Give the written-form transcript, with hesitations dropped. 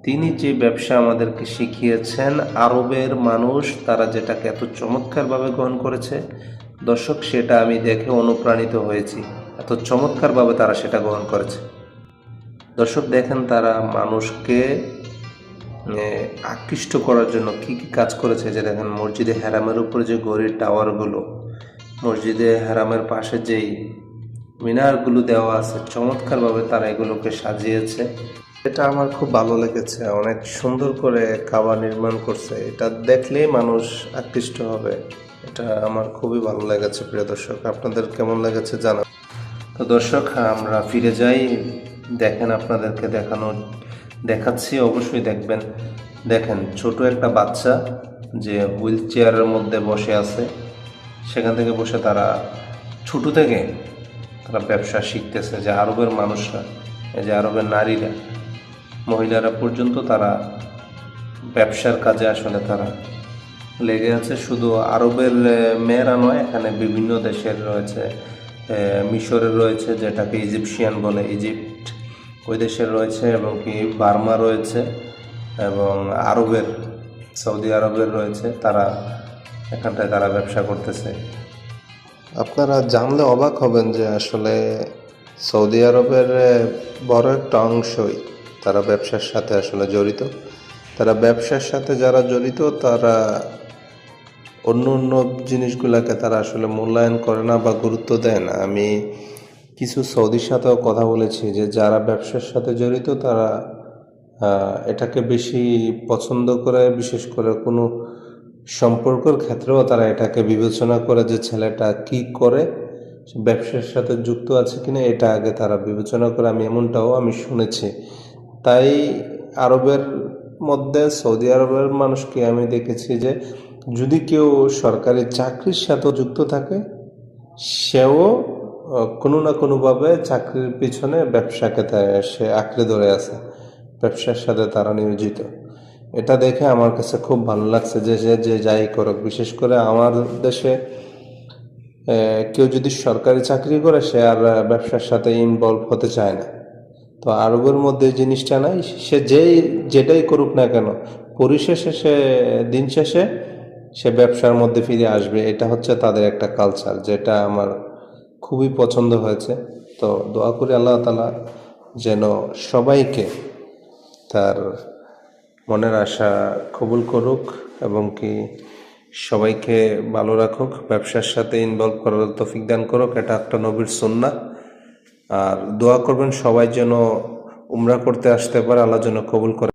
তিনি যে ব্যবসা আমাদেরকে শিখিয়েছেন, আরবের মানুষ তারা যেটাকে এত চমৎকারভাবে গ্রহণ করেছে, দর্শক সেটা আমি দেখে অনুপ্রাণিত হয়েছি। এত চমৎকারভাবে তারা সেটা গ্রহণ করেছে। দর্শক দেখেন তারা মানুষকে আকৃষ্ট করার জন্য কি কি কাজ করেছে। যে দেখেন মসজিদে হারামের উপরে যে ঘড়ির টাওয়ারগুলো, মসজিদে হারামের পাশে যেই মিনারগুলো দেওয়া আছে, চমৎকারভাবে তারা এগুলোকে সাজিয়েছে। এটা আমার খুব ভালো লেগেছে। অনেক সুন্দর করে কাবা নির্মাণ করছে, এটা দেখলেই মানুষ আকৃষ্ট হবে। এটা আমার খুবই ভালো লেগেছে। প্রিয় দর্শক, আপনাদের কেমন লেগেছে জানান। তো দর্শক, আমরা ফিরে যাই। দেখেন আপনাদেরকে দেখাচ্ছি, অবশ্যই দেখবেন। দেখেন ছোট একটা বাচ্চা যে হুইল চেয়ারের মধ্যে বসে আছে, সেখান থেকে বসে তারা ছোট থেকে তারা ব্যবসা শিখতেছে। যে আরবের মানুষরা, এই যে আরবের নারীরা, মহিলারা পর্যন্ত তারা ব্যবসার কাজে আসলে তারা লেগে আছে। শুধু আরবের মেয়েরা নয়, এখানে বিভিন্ন দেশের রয়েছে। মিশরের রয়েছে, যেটাকে ইজিপশিয়ান বলে, ইজিপ্ট, ওই দেশের রয়েছে, এবং কি বার্মা রয়েছে, এবং আরবের সৌদি আরবের রয়েছে। তারা এখানটায় তারা ব্যবসা করতেছে। আপনারা জানলে অবাক হবেন যে আসলে সৌদি আরবের বড় একটা অংশই তারা ব্যবসার সাথে আসলে জড়িত। তারা ব্যবসার সাথে যারা জড়িত, তারা অন্য অন্য জিনিসগুলোকে তারা আসলে মূল্যায়ন করে না বা গুরুত্ব দেয় না। আমি কিছু সৌদির সাথেও কথা বলেছি যে যারা ব্যবসার সাথে জড়িত তারা এটাকে বেশি পছন্দ করে। বিশেষ করে কোনো সম্পর্কের ক্ষেত্রেও তারা এটাকে বিবেচনা করে যে ছেলেটা কি করে, ব্যবসার সাথে যুক্ত আছে কিনা, এটা আগে তারা বিবেচনা করে। এমনটাও আমি শুনেছি। তাই আরবের মধ্যে, সৌদি আরবের মানুষকে আমি দেখেছি যে যদি কেউ সরকারি চাকরির সাথে যুক্ত থাকে, সেও কোনো না কোনোভাবে চাকরির পিছনে ব্যবসাকে সে আঁকড়ে ধরে আছে, ব্যবসার সাথে তারা নিয়োজিত। এটা দেখে আমার কাছে খুব ভালো লাগছে যে সে যে যাই করুক। বিশেষ করে আমার দেশে কেউ যদি সরকারি চাকরি করে, সে আর ব্যবসার সাথে ইনভলভ হতে চায় না। তো আরবের মধ্যে জিনিসটা নাই। সে যেটাই করুক না কেন, পরিশেষে দিন শেষে সে ব্যবসার মধ্যে ফিরে আসবে। এটা হচ্ছে তাদের একটা কালচার, যেটা আমার খুবই পছন্দ হয়েছে। তো দোয়া করি আল্লাহ তাআলা যেন সবাইকে তার মনের আশা কবুল করুক, এবং কি সবাইকে ভালো রাখুক, ব্যবসার সাথে ইনভলভ করার তৌফিক দান করুক। এটা একটা নবীর সুন্নাহ। আর দোয়া করবেন সবাই যেন উমরা করতে আসতে পারে, আল্লাহ যেন কবুল করে।